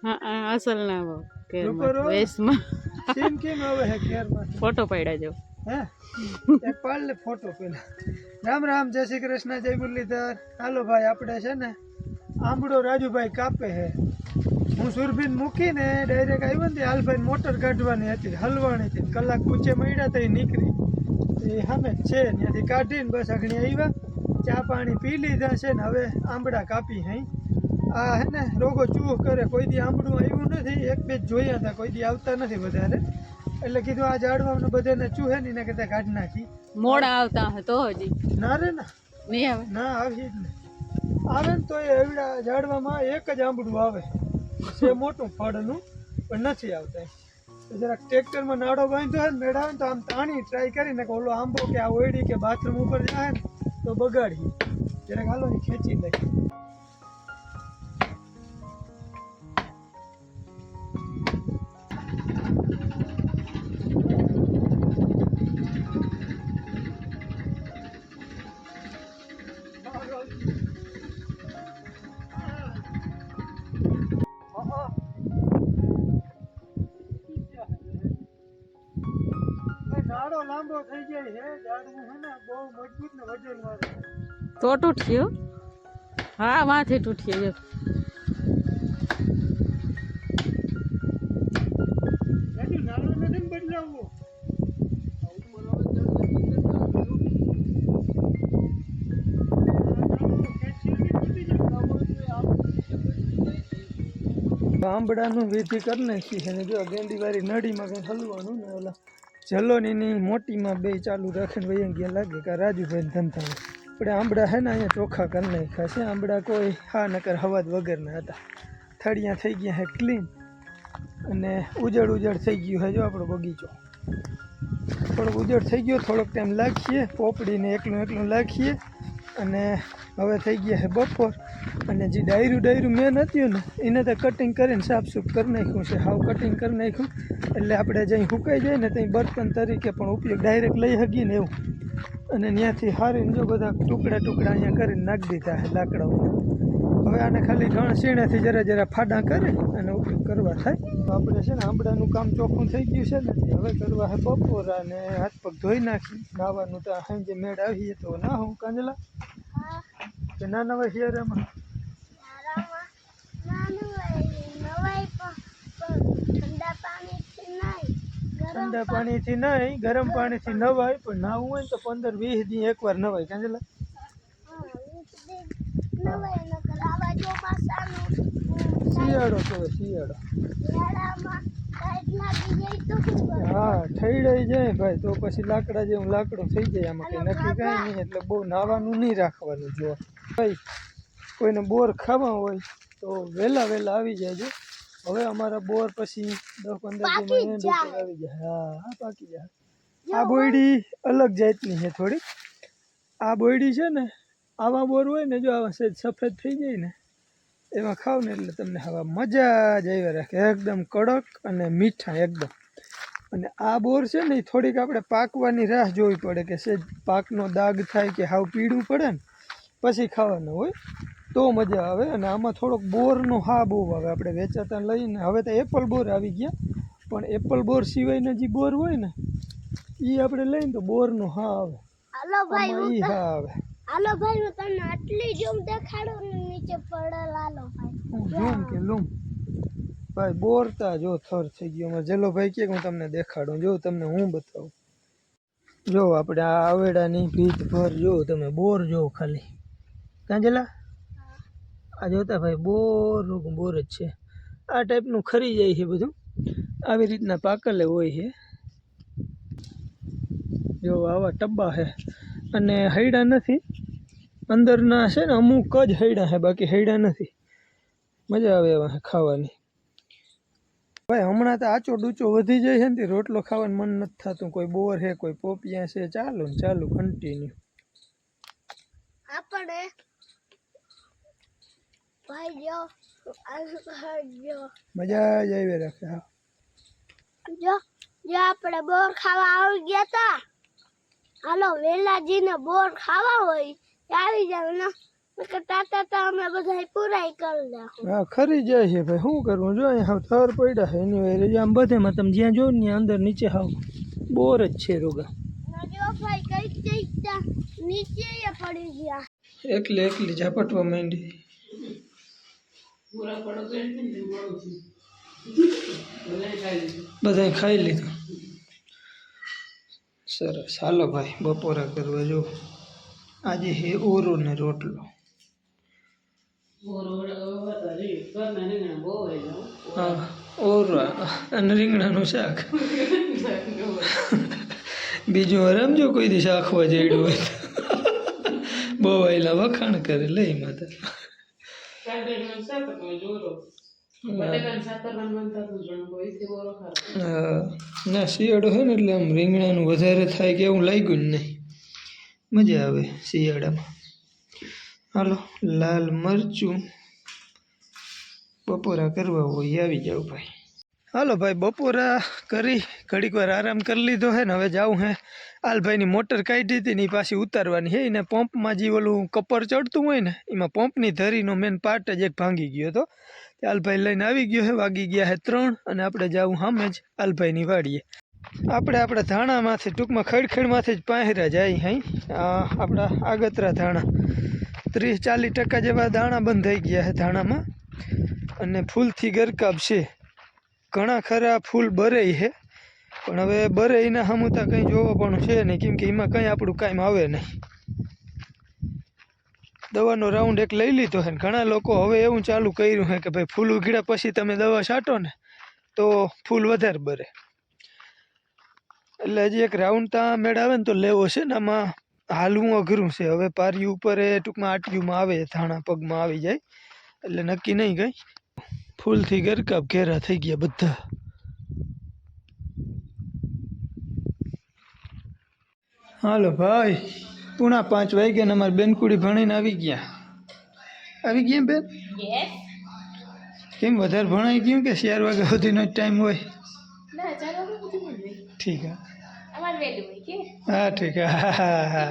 હા અસલ ના આવો રૂપર કેરમાં વેશમાં સીન કેમ આવે હે કેરમાં ફોટો પાડ્યા જો હે એક પાડ લે ફોટો પેલા રામ રામ જય શ્રી કૃષ્ણ જય મુરલીધર હાલો ભાઈ આપણે છે ને આંબળો રાજુભાઈ કાપે હે હું સુરભીન મૂકીને ડાયરેક્ટ આવ્યો ને હાલભાઈ મોટર કાઢવાની હતી હલવાની હતી કલાક પૂછે મળ્યા તો એ નીકળી એ સામે જ છે ત્યાંથી કાઢીને બસ આગળ આવ્યા ચા પાણી પી લીધા છે ને હવે આંબળા કાપી હઈ આ હે ને રોગો ચૂહ કરે કોઈ દી આંબળું આવ્યું નથી એક બે જ જોયા હતા કોઈ દી આવતા નથી વધારે એટલે કીધું આ ઝાડવાનું બધાને ચૂહે ને એના કરતા કાઢી નાખી મોડા આવતા હતો હજી ના રે ના નહીં આવે ના આવી જ ને આવે ને તો એ એવડા ઝાડવામાં એક જ આંબળું આવે છે મોટું ફળનું પણ નથી આવતા જરાક ટ્રેક્ટરમાં નાડો બાંધ્યો હોય ને મેળાવે ને તો આમ તાણી ટ્રાય કરીને કે ઓલો આંબો કે આ ઓયડી કે બાથરૂમ ઉપર જાય ને તો બગાડીએ જરાક હાલો ને ખેંચી લે નાડો લાંબો થઈ જાય છે ઝાડવું છે ને બહુ મજબૂત ને વજન વાળું તો તૂટ્યો હા માથે તૂટ્યો જો રાજુ નાડો નથી ને બદલાવવો આંબળાનું વિધિ કરી નાખી છે ને જો ગેંડી વાળી નળીમાં કંઈ હલવાનું ને ઓલા જલોનીની મોટીમાં બે ચાલુ રાખીને વહી ગયા લાગે કે રાજુભાઈ ધંધા આપણે આંબળા હે ને અહીંયા ચોખ્ખા કરી નાખ્યા છે આંબળા કોઈ હા નકર હવાજ વગરના હતા થળિયા થઈ ગયા હે ક્લીન અને ઉજળ થઈ ગયું હે જો આપણો બગીચો થોડોક ઉજળ થઈ ગયો થોડોક ટાઈમ લાખીએ પોપડીને એકલું લાખીએ અને હવે થઈ ગયા છે બપોર અને જે ડાયરું મેન હતું ને એને તો કટિંગ કરીને સાફસૂફ કરી નાખ્યું છે હાવ કટિંગ કરી નાખ્યું એટલે આપણે જ્યાં સુકાઈ જાય ને ત્યાં બર્તન તરીકે પણ ઉપયોગ ડાયરેક્ટ લઈ શકીએ ને એવું અને ત્યાંથી હારીને જો બધા ટુકડા અહીંયા કરીને નાખી દીધા છે લાકડાઓને હવે આને ખાલી ઘણ સીણેથી જરા ફાડા કરે અને ઉપયોગ કરવા થાય તો આપણે છે ને આંબળાનું કામ ચોખ્ખું થઈ ગયું છે ને હવે કરવા છે બપોરા અને હાથ પગ ધોઈ નાખી નાવાનું તો સાંજે મેળ આવીએ તો ના હું કાંજલા કે ના નવાય શિયાળામાં ઠંડા પાણીથી નહીં ગરમ પાણીથી નવાય પણ નાવું હોય ને તો 15-20 દી એકવાર નવાય કાંજલા શિયાળો કહેવાય શિયાળો હા ઠઈડાઈ જાય ભાઈ તો પછી લાકડા જેવું લાકડું થઈ જાય આમાં કંઈ નક્કી કાંઈ નહીં એટલે બહુ નાવાનું નહીં રાખવાનું જો ભાઈ કોઈને બોર ખાવા હોય તો વહેલા આવી જાય છે હવે અમારા બોર પછી 10-15 દીમાં એન્ડ ઉપર આવી જાય હા પાકી જાય આ બોયડી અલગ જાતની છે થોડી આ બોયડી છે ને આવા બોર હોય ને જો આવા સહેજ સફેદ થઈ જાય ને એમાં ખાવ ને એટલે તમને હવા મજા જ આવી રાખે એકદમ કડક અને મીઠા એકદમ અને આ બોર છે ને એ થોડીક આપણે પાકવાની રાહ જોવી પડે કે સહેજ પાકનો દાગ થાય કે હાવ પીળું પડે ને પછી ખાવાનું હોય તો મજા આવે અને આમાં થોડોક બોરનો હા બહુ આવે આપણે વેચાતા લઈને હવે તો એપલ બોર આવી ગયા પણ એપલ બોર સિવાયના જે બોર હોય ને એ આપણે લઈને તો બોરનો હા આવે હાલો ભાઈ હા આવે હાલો ભાઈ હું તમને આટલી ઝૂમ દેખાડું ને નીચે પડેલ હાલો ભાઈ ઝૂમ કે લૂમ ભાઈ બોરતા જો થર થઈ ગયો માં જેલો ભાઈ કે હું તમને દેખાડું જો તમને હું બતાવું જો આપણે આ આવેડાની ભીત ભર જો તમે બોર જો ખાલી કાંજલા આ જોતા ભાઈ બોર જ છે આ ટાઈપનું ખરી જાય છે બધું આવી રીતના પાકલે હોય છે જો આવા ટબ્બા છે અને હૈડા નથી અંદરના છે ને અમુક જ હૈડા છે બાકી હૈડા નથી મજા આવે એવા ખાવાની ભાઈ હમણાં તો આચો ડૂચો વધી જાય છે ને રોટલો ખાવાનું મન નથી થતું કોઈ બોર છે કોઈ પોપિયા છે ચાલુ કન્ટિન્યુ આપણે ભાઈ જો મજા જ આવી રાખે હા જો આપણે બોર ખાવા આવી ગયા તા હાલો વેલાજીને બોર ખાવા હોય આવી જાવ ને હા ખરી જાય છે ભાઈ, શું કરવું? જો અહીંયા હાવ થર પડ્યા છે એની વાય આમ બધેમાં તમે જ્યાં જો ને ત્યાં અંદર નીચે હાવ બોર જ છે રોગા. એકલી એકલી ઝાપટવા માંડી. બધાય ખાઈ લીધું. સરસ, હાલો ભાઈ બપોરા કરવા. જો આજે હે ઓરો ને રોટલો. હા ઓરા અને રીંગણાનું શાક. બીજું રમજો કોઈ દી શાખવા જઈડું હોય બહુ આયલા વખાણ કરે લઈ માતા. ના શિયાળો છે ને એટલે આમ રીંગણાનું વધારે થાય કે એવું લાગ્યું જ નહીં. મજા આવે શિયાળામાં. હાલો લાલ મરચું બપોરા કરવા હોય આવી જાવ ભાઈ. હાલો ભાઈ બપોરા કરી ઘડીક વાર આરામ કરી લીધો હે ને હવે જાઉં હે આલભાઈની મોટર કાઢી હતી ને એ પાછી ઉતારવાની હે. એને પંપમાં જે ઓલું કપર ચડતું હોય ને એમાં પંપની ધરીનો મેન પાર્ટ જ એક ભાંગી ગયો હતો. આલભાઈ લઈને આવી ગયો હે. વાગી ગયા હે 3 અને આપણે જાવું સામે જ આલભાઈની વાડીએ. આપણે આપણા ધાણામાંથી ટૂંકમાં ખડખડમાંથી જ પાંહરા જાય. હાઈ આપણા આગતરા ધાણા 30-40% જેવા દાણા બંધાઈ ગયા છે ધાણામાં અને ફૂલથી ગરકાબ છે. ઘણા ખરા ફૂલ બરે છે પણ હવે બરે એના હમુતા કંઈ જોવા પણ છે નહીં, કેમ કે એમાં કંઈ આપણું કાંઈ આવે નહીં. દવાનો રાઉન્ડ એક લઈ લીધો છે ને ઘણા લોકો હવે એવું ચાલુ કર્યું છે કે ભાઈ ફૂલ ઉઘડ્યા પછી તમે દવા છાંટો ને તો ફૂલ વધારે બરે. એટલે હજી એક રાઉન્ડ ત્યાં મેળ આવે ને તો લેવો છે ને. આમાં હાલવું અઘરું છે. હવે પારી ઉપર એ ટૂંકમાં આટિયુંમાં આવે ધાણા પગમાં આવી જાય એટલે નક્કી નહીં કંઈ. ફૂલથી ગરકાબ ઘેરા થઈ ગયા બધા. હાલો ભાઈ 4:30 વાગ્યા ને અમારી બેનકુડી ભણીને આવી ગયા. આવી ગયા બેન? કેમ વધારે ભણાઈ ગયું કે 4 વાગ્યા સુધીનો જ ટાઈમ હોય? ઠીક હે. હા ઠીક હે. હા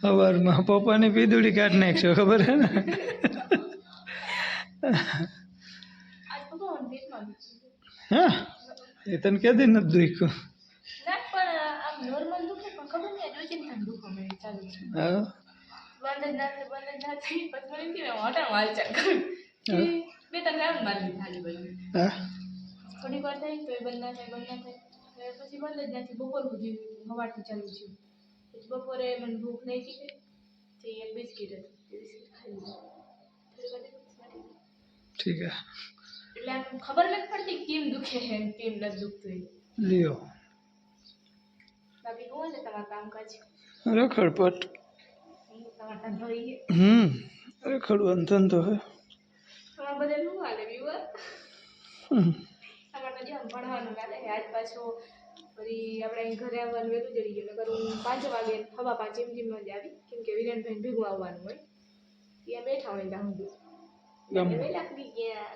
સવારમાં પપ્પાની પીદુડી કાઢ નાખશો ખબર હે ને? હા એ તને કેદી નથી દુખ્યું? હા થોડીક વાર થાય તો એ બંધ ના થાય પછી બંધ જ નથી. બપોર સુધી સવારથી ચાલુ થયું. પછી બપોરે મને ભૂખ નહીં ચીકે તે એક બિસ્કીટ હતું ખાઈ લીધું. ઠીક હે. એટલે આમ ખબર નથી પડતી કેમ દુખે છે કેમ નથી દુખતું. લ્યો બાકી હું ને તમારું કામકાજ રખડપટ. તમારા ધંધો એ રખડવાનો ધંધો હે. તમારા બધા શું હાલે વ્યુઅર? તમારે તો જેમ ભણવાનું હાલે આજ પાછો ફરી આપણે અહીં ઘરે આવવાનું વહેલું જડી ગયું. નકર હું 5 વાગે 5:15 એમ જ આવી, કેમ કે વિરેનભાઈને ભેગું આવવાનું હોય. ત્યાં બેઠા હોય ત્યાં સુધી વહેલા કરી ગયા.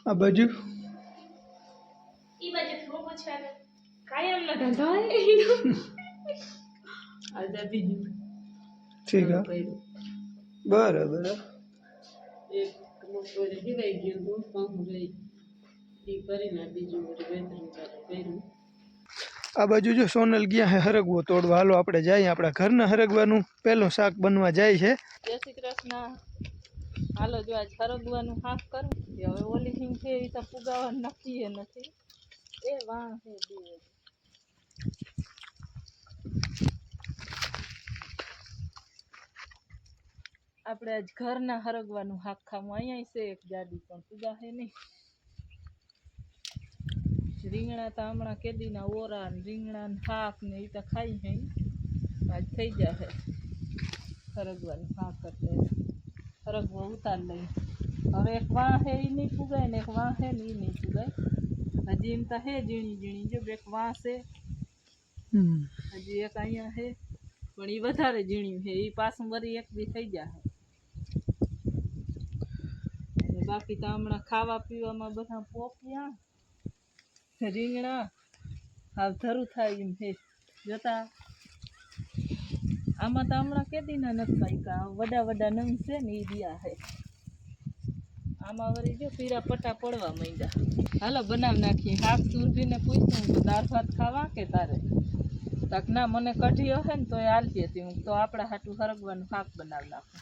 આ બાજુ ઈ બાજુ થોડું પૂછવાનું કાયમનો ધંધો હોય. આજે બીજું ઠીક હે બરાબર. એક મોટો જીવાઈ ગયું તો પાંખું રહી ઈ કરીને બીજું વેતરણ ચાલુ કર્યું. આ બાજુ જો સોનલ ગયા હે હરગવો તોડવા. હાલો આપણે જઈએ. આપણા ઘરના હરગવાનું પહેલું શાક બનવા જાય છે. જય શ્રી કૃષ્ણ. હાલો જો આજ હરગવાનું શાક કરું. હવે ઓલી સિંગ છે એ તો ફુગાવાનું નક્કી નથી. એ વાહ છે બે આપણે આજ ઘરના હરગવાનું શાક ખાવું. અહીંયા છે એક જાડી પણ ફુગા છે નહીં. રીંગણા તો હમણાં કેદીના ઓરા ને રીંગણા ને શાક ને એ તો ખાઈ છે. આજ થઈ જશે હરગવાનું શાક કરતે. હરગવો ઉતાર લઈ. હવે એક વાહ હે એ નહીં ફુગાય ને એક વાહ હે ને એ નહીં ફુગાય. હજી એમ તો હે ઝીણી ઝીણી. જો એક વાહ છે હજી એક અહીંયા છે પણ એ વધારે ઝીણી છે. એ પાછું વળી એક બી થઈ જશે. બાકી તો હમણાં ખાવા પીવામાં બધા પોપિયા રીંગણા હાવ ધરું થાય એમ છે. જોતા આમાં તો હમણાં કેદીના નથી પાક્યા વડા વડા નંગ છે ને એ રહ્યા છે આમાં વળી જો પીરા પટ્ટા પડવા માંડ્યા હાલો બનાવી નાખીએ શાક સુરભીને પૂછ્યું તો દાળ ભાત ખાવા કે તારે તક ના મને કઢી હશે ને તો એ હાલતી હતી હું તો આપણા હાટું હરગવાનું શાક બનાવી નાખું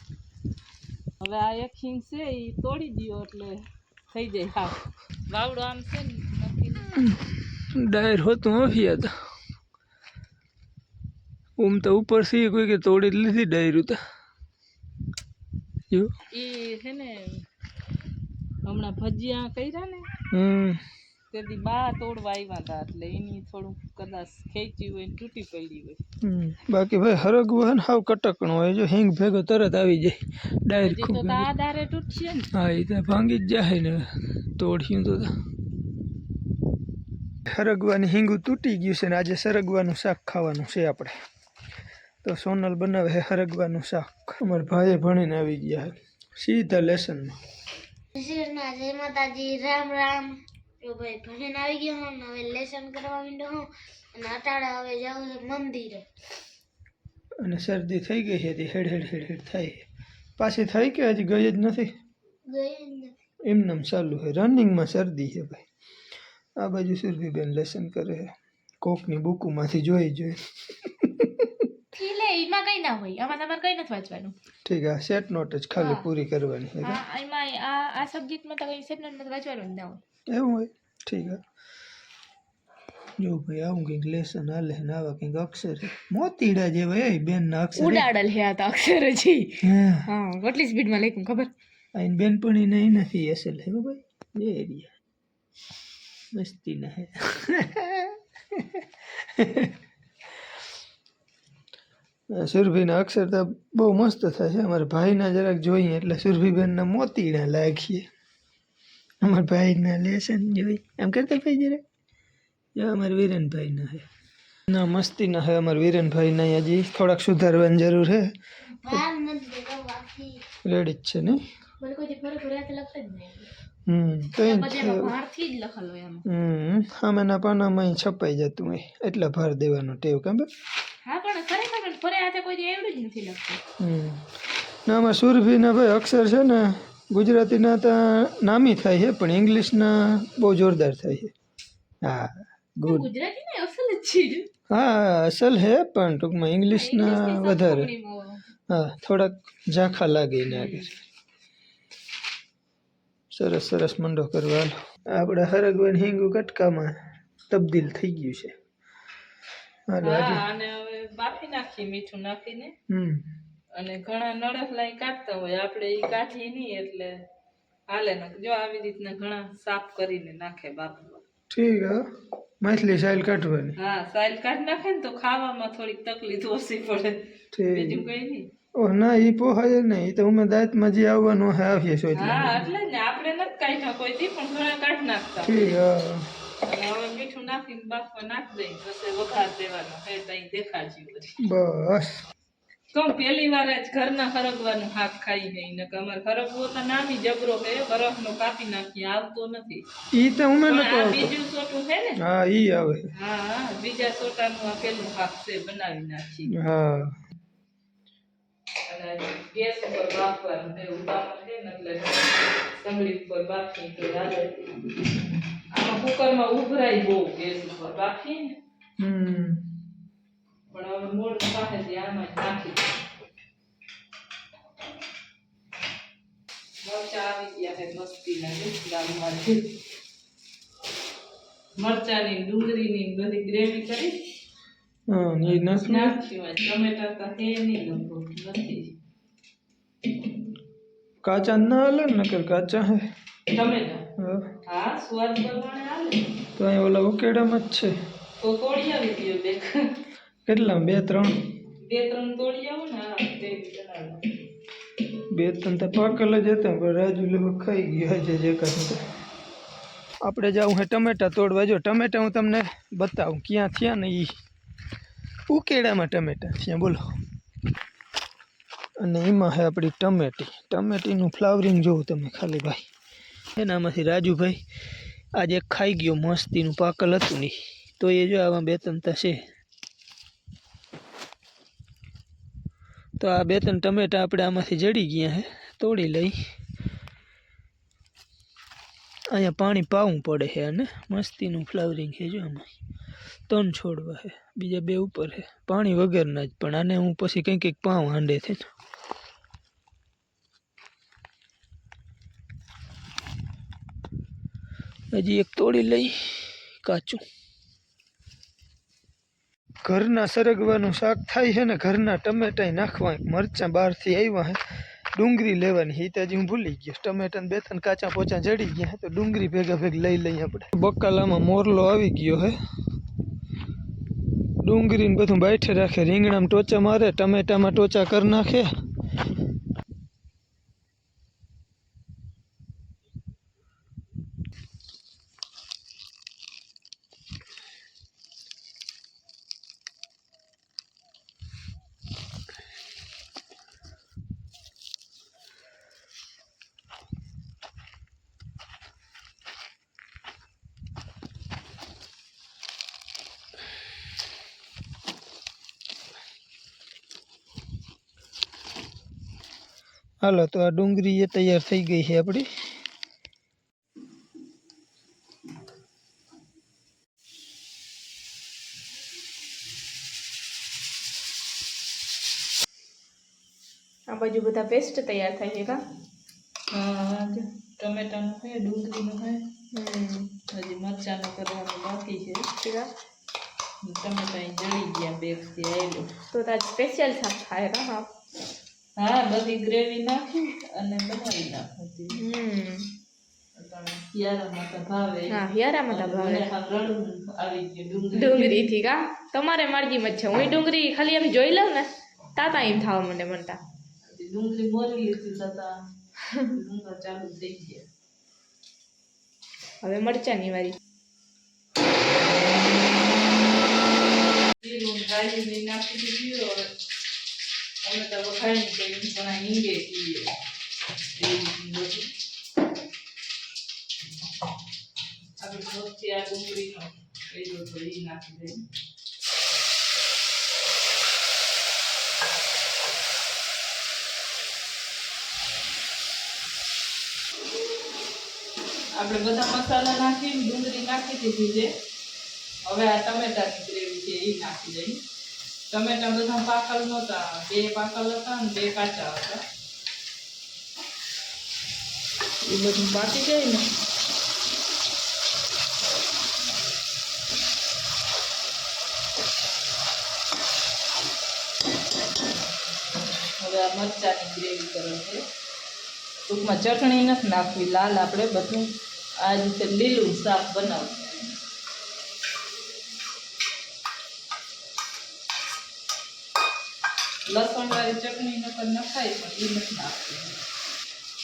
હવે આ એક હિંગ છે એ તોડી દ્યો એટલે થઈ જાય શાક વાવડો આમ છે ને નક્કી ડાયર હોતું આવી હતા તો ઉપર થી કોઈ કે તોડી લીધી ડાયરું તો એ છે ને હમણાં ભજીયા કર્યા ને તેથી બા તોડવા આવ્યા હતા એટલે એની થોડુંક કદાચ ખેંચી હોય ને તૂટી પડી હોય બાકી ભાઈ હરગવું હોય ને હાવ કટકણું હોય જો હિંગ ભેગો તરત આવી જાય ડાયર હજી તો આ દારે તૂટશે ને હા એ તો ભાંગી જ જાય ને તોડ્યું તો હરગવાની હિંગું તૂટી ગયું છે ને આજે સરગવાનું શાક ખાવાનું છે આપણે તો સોનલ બનાવે છે હરગવાનું શાક અમારા ભાઈએ ભણીને આવી ગયા સીધા લેસનમાં જય માતાજી રામ રામ તો ભાઈ ભણીને આવી ગયો હું હવે લેસન કરવા માંડ્યો હું અને અટાડે હવે જાઉં છે મંદિરે અને શરદી થઈ ગઈ છે હેડ હેડ હેડ હેડ થાય પાછી થઈ કે હજી ગઈ જ નથી એમનેમ ચાલુ છે રનિંગમાં શરદી છે ભાઈ આ બાજુ સુરભીબેન લેસન કરે છે કોકની બુકુમાંથી જોઈ એમાં કઈ ના હોય આમાં તમારે કઈ નથી વાંચવાનું ઠીક આ સેટ નોટ જ ખાલી પૂરી કરવાની છે એમાં આ સબ્જેક્ટમાં તો કઈ સેટ નોટ વાંચવાનું ના હોય એવું હોય ઠીક જો ભાઈ આવું કંઈક લેસન હાલે ને આવા કંઈક અક્ષર મોતીડા જેવા એ બેનના અક્ષર ઉડાડલ હે આ તો અક્ષર જી હા કેટલી સ્પીડમાં લખ્યું ખબર આઈન બેનપણી નહીં નથી અસલ હે ભાઈ એ એરિયા મસ્તી ના હે સુરભીના અક્ષર તો બહુ મસ્ત થાય છે અમારા ભાઈના જરાક જોઈએ એટલે સુરભીબેનના મોતીડા લાગીએ અમારા ભાઈના લેસન જોઈ એમ કરતા ભાઈ જરાક જો અમારા વિરેનભાઈના હે ના મસ્તીના હે અમારા વિરેનભાઈના હજી થોડાક સુધારવાની જરૂર છે રેડી જ છે ને સામેના પાનામાં છપાઈ જતું હોય એટલા ભાર દેવાનો ટેવ કાં ના આમાં સુરભીના ભાઈ અક્ષર છે ને ગુજરાતીના તો નામી થાય છે પણ ઇંગ્લિશના બહુ જોરદાર થાય છે હા ગુડ હા અસલ હે પણ ટૂંકમાં ઇંગ્લિશના વધારે હા થોડાક ઝાંખા લાગે ને આગળ સરસ સરસ મંડો કરવા આપણે હરગવાન હિંગુ કટકામાં તબદીલ થઈ ગયું છે અને હવે બાફી નાખીએ મીઠું નાખીને અને ઘણા નળફલાઈ કાઢતા હોય આપણે એ કાઢીએ નહીં એટલે હાલે ને જો આવી રીતના ઘણા સાફ કરીને નાખે બાફવા ઠીક હા માછલી સાઈલ કાઢવાની હા સાઈલ કાઢી નાખે ને તો ખાવામાં થોડીક તકલીફ ઓછી પડે બીજું કઈ નહીં ઓહ ના ઈ પોહાય ને ઈ તો અમે દાંતમાં જે આવવાનું હે આવીએ છો હા એટલે ને આપણે નથી કાઢ્યા કોઈ દી પણ ઘણા કાઢી નાખતા ઠીક હા અને હવે મીઠું નાખીને બાફવા નાખ દઈ પછી વઘાર દેવાનો હે તઈ દેખાડજી બધી બસ તો પહેલી વાર જ ઘરના હરગવાનું શાક ખાઈ ગઈ ને અમારે હરગવો તો નામી જબરો હે બરફનો કાપી નાખીએ આવતો નથી ઈ તો અમે પણ નતો આ બીજું સોટું છે ને હા ઈ આવે હા બીજા સોટાનું આ પેલું શાક છે બનાવી નાખી હા અને ગેસ ઉપર બાફવાનું છે ઉતાવળ છે ને એટલે સગડી ઉપર બાફી તો હાલે આમાં કુકરમાં ઉભરાય બહુ ગેસ ઉપર બાફી ને પણ હવે મોડ પાસેથી આમાં જ નાખી મરચા આવી ગયા છે મસ્તીના લાલમાં મરચાની ડુંગળીની બધી ગ્રેવી કરી હા ઈ નથી નાખ્યું ટમેટા તો હે નહીં લગભગ નથી કાચા ના હાલે ને નકર કાચા હે ટમેટા હા હા સ્વાદ પ્રમાણે હાલે તો અહીં ઓલા ઉકેડામાં જ છે તો તોડી આવી ગયો બે કેટલા બે ત્રણ તોડી આવો ને હા તે બનાવો બે ત્રણ તો પાકલ જ હતા પણ રાજુ લોકો ખાઈ ગયો છે જે કાંઈ આપણે જાઉં હે ટમેટા તોડવા જો ટમેટા હું તમને બતાવું ક્યાં થયા ને એ ઉકેડામાં ટમેટા થયા બોલો અને એમાં હે આપણી ટમેટીનું ફ્લાવરિંગ જોવું તમે ખાલી ભાઈ એનામાંથી રાજુભાઈ આજે એક ખાઈ ગયો મસ્તીનું પાકલ હતું નહીં તો એ જો આમાં બે ત્રણ છે તો આ 2-3 ટમેટા આપણે આમાંથી જડી ગયા હે, તોડી લઈ. અહીંયા પાણી પાવું પડે છે અને મસ્તીનું ફ્લાવરિંગ છે. જો આમાં 3 છોડવા છે, બીજા 2 ઉપર છે, પાણી વગરના જ. પણ આને હું પછી કંઈક પાઉં હાંડેથી. હજી એક તોડી લઈ કાચું. ઘરના સરગવાનું શાક થાય છે ને ઘરના ટમેટા નાખવા. મરચાં બહારથી આવ્યા હે, ડુંગળી લેવાની એ તો હજી હું ભૂલી ગયો. ટમેટા ને 2-3 કાચા પોચા જડી ગયા તો ડુંગળી ભેગા લઈ લઈએ આપણે. બકાલામાં મોરલો આવી ગયો હે. ડુંગળી ને બધું બાઈઠે રાખે, રીંગણામાં ટોચા મારે, ટમેટામાં ટોચા કરી નાખે. હાલો તો આ ડુંગળી એ તૈયાર થઈ ગઈ છે આપણી. આ બાજુ બધા પેસ્ટ તૈયાર થાય છે કા? હા, ટમેટાનું છે, ડુંગળીનું છે, હજી મરચાંનું કરવાનું બાકી છે. ટમેટા જડી ગયા બેગથી આવેલું. તો તાજ સ્પેશિયલ શાક ખાય કા? હા હા, બધી ગ્રેવી નાખી અને બનાવી નાખું. હિયારામાં તો ભાવે. હા, હિયારામાં તો ભાવે. રડું આવી ગયું ડુંગળીથી કા? તમારે મરજીમાં જ છે. હું ડુંગળી ખાલી એમ જોઈ લઉં ને તાતા એમ થવા મને મનતા. ડુંગળી મોરી લીધી તતા ડુંગળા ચાલુ થઈ ગયા. હવે મરચાની વારી. જીરું રાઈ નાખી દીધી. અમે તો વખાણી કરી પણ હિંગે પીએ. આપણે મોટી આ ડુંગળીનો પેલો તો એ નાખી દઈએ. આપણે બધા મસાલા નાખી ડુંગળી નાખી દીધી છે. હવે આ ટમેટાની ગ્રેવી છે એ નાખી દઈએ. ટમેટા બધા પાકલ નહોતા, 2 પાકલ હતા અને 2 કાચા હતા. એ બધું પાકી જાય ને હવે આ મરચાંની ગ્રેવી કરે છે. ટૂંકમાં ચટણી નથી નાખવી, લાલ આપણે બધું આ રીતે લીલું શાક બનાવવું. લસણવાળી ચટણી નકર નખાય પણ એ નથી નાખવી.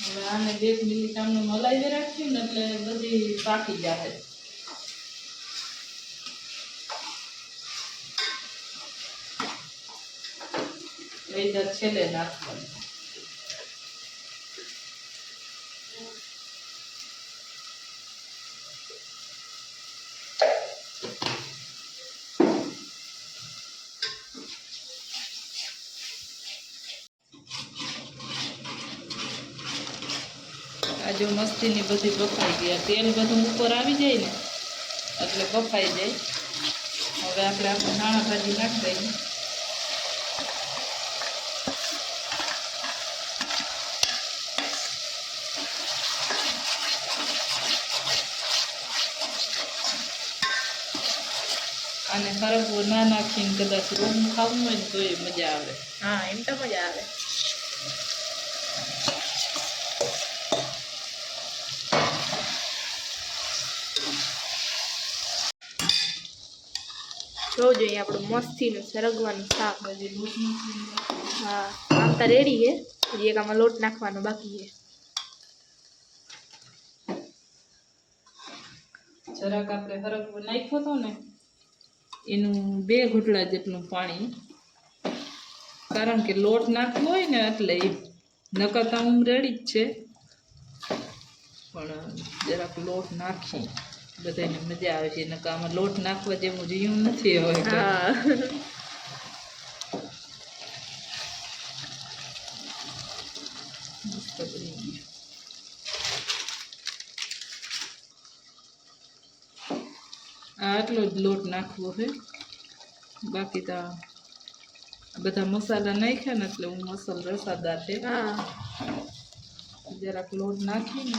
હવે આને 2 મિનિટ આમને હલાવી રાખીએ ને એટલે બધી પાકી જાય. વેધર છેલ્લે નાખવાનું. આ જો મસ્તીની બધી બફાઈ ગયા, તેલ બધું ઉપર આવી જાય ને એટલે બફાઈ જાય. હવે આપણે નાણાં ભાજી નાખી દઈએ. અને હરગવો ના નાખીને કદાચ રૂમ ખાવું હોય ને તો એ મજા આવે. હા, એમ તો મજા આવે. જોવું જોઈએ આપણું મસ્તીનું સરગવાનું શાક. હા, આમ તો રેડી છે. હજી એક આમાં લોટ નાખવાનો બાકી છે. જરાક આપણે હરગવો નાખ્યો હતો ને એનું 2 ઘૂંટડા જેટલું પાણી, કારણ કે લોટ નાખવો હોય ને એટલે નકર તો હું રેડી જ છે, પણ જરાક લોટ નાખી બધાને મજા આવે છે. નકર આમાં લોટ નાખવા જેવું જીવું નથી. હવે મસ્ત બની ગયું. આટલો જ લોટ નાખવો છે, બાકી તો આ બધા મસાલા નાખ્યા ને એટલે હું મસાલો રસાદાર છે. હા જરાક લોટ નાખીને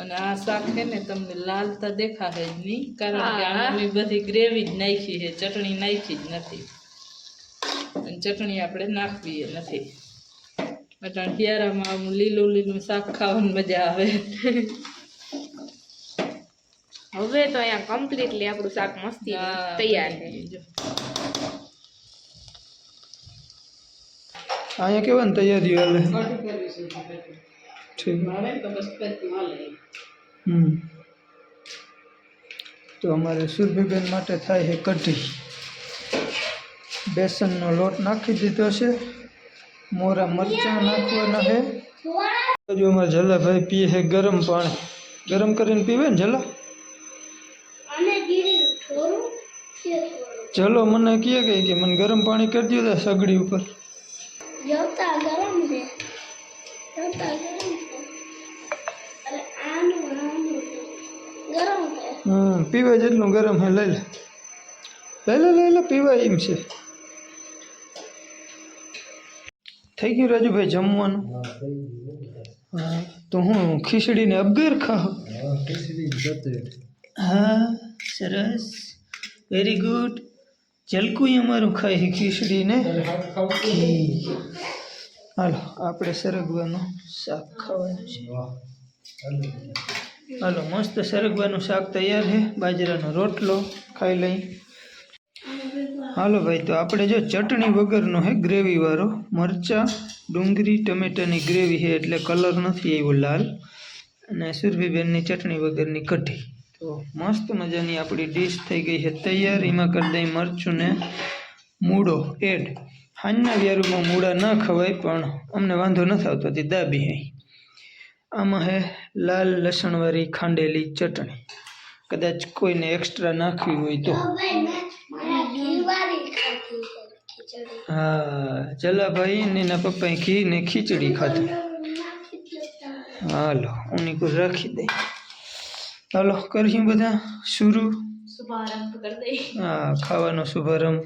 અને આ શાક છે ને તમને લાલ તો દેખાશે જ નહીં, કારણ કે આમાં મેં બધી ગ્રેવી જ નાખી છે, ચટણી નાખી જ નથી, અને ચટણી આપણે નાખવી નથી. એટલે શિયાળામાં આમ લીલું લીલું શાક ખાવાની મજા આવે. હવે તો અહીંયા કમ્પ્લીટલી આપણું શાક મસ્તી તૈયાર છે. જો અહીંયા કેવાની તૈયારીઓ હાલે? ઠીક. તો અમારે સુરભીબેન માટે થાય છે કઢી. બેસનનો લોટ નાખી દીધો છે, મોરા મરચાં નાખવાના છે. જો અમારા જલાભાઈ પીએ છે ગરમ પાણી, ગરમ કરીને પીવે ને જલા. ચલો મને કહે કે મને ગરમ પાણી કરી દીધું સગડી ઉપર. પીવે જેટલું ગરમ હે લઈ લે પીવાય એમ છે. થઈ ગયું રાજુભાઈ જમવાનું? હા તો હું ખીચડીને અબગર ખાવ? હા સરસ, વેરી ગુડ. જલકું અમારું ખાય છે ખીચડીને. હાલો આપણે સરગવાનું શાક ખાવાનું છે. હાલો મસ્ત સરગવાનું શાક તૈયાર છે, બાજરાનો રોટલો ખાઈ લઈ. હાલો ભાઈ, તો આપણે જો ચટણી વગરનો છે, ગ્રેવીવાળો, મરચાં ડુંગળી ટમેટાની ગ્રેવી છે એટલે કલર નથી આવ્યો લાલ, અને સુરભીબેનની ચટણી વગરની કઢી. તો મસ્ત મજાની આપણી ડીશ થઈ ગઈ છે તૈયાર. એમાં કરી દઈ મરચું ને મૂળો એડ. હાંજના વ્યારુમાં મૂળા ન ખવાય, પણ અમને વાંધો નથી આવતો તે દાબી હે. આમાં હે લાલ લસણવાળી ખાંડેલી ચટણી, કદાચ કોઈને એક્સ્ટ્રા નાખવી હોય તો. હા જલાભાઈ ને એના પપ્પાએ ઘી ને ખીચડી ખાધી. હાલો ઉની કો રાખી દઈ. હાલો કરીશું બધા શુરુ. શુભારંભ કરી દઈ. હા ખાવાનો શુભારંભ.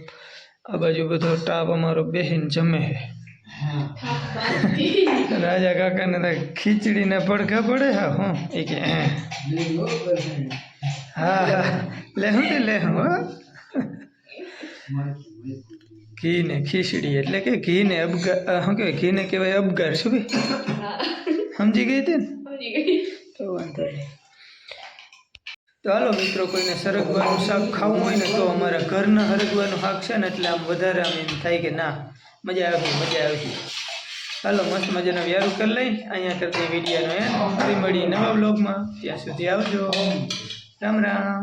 આ બાજુ બધો ટાપ અમારો બહેન જમે છે. રાજા કાકાને તો ખીચડીના પડઘા પડે. હા હું એ કે હા લે હું ઘી ને ખીચડી એટલે કે ઘી ને અબગાર, શું કહેવાય ઘી ને કહેવાય અબગાર. શું ભાઈ સમજી ગઈ હતી ને? તો વાંધો નહીં. તો હાલો મિત્રો, કોઈને સરગવાનું શાક ખાવું હોય ને તો અમારા ઘરના સરગવાનું શાક છે ને એટલે આમ વધારે આમ એમ થાય કે ના મજા આવી. હાલો મસ્ત મજાનો વ્યારું કરી લઈ. અહીંયા કરતી વિડીયોનો ફરી મળી નવા બ્લોગમાં. ત્યાં સુધી આવજો. રામ રામ.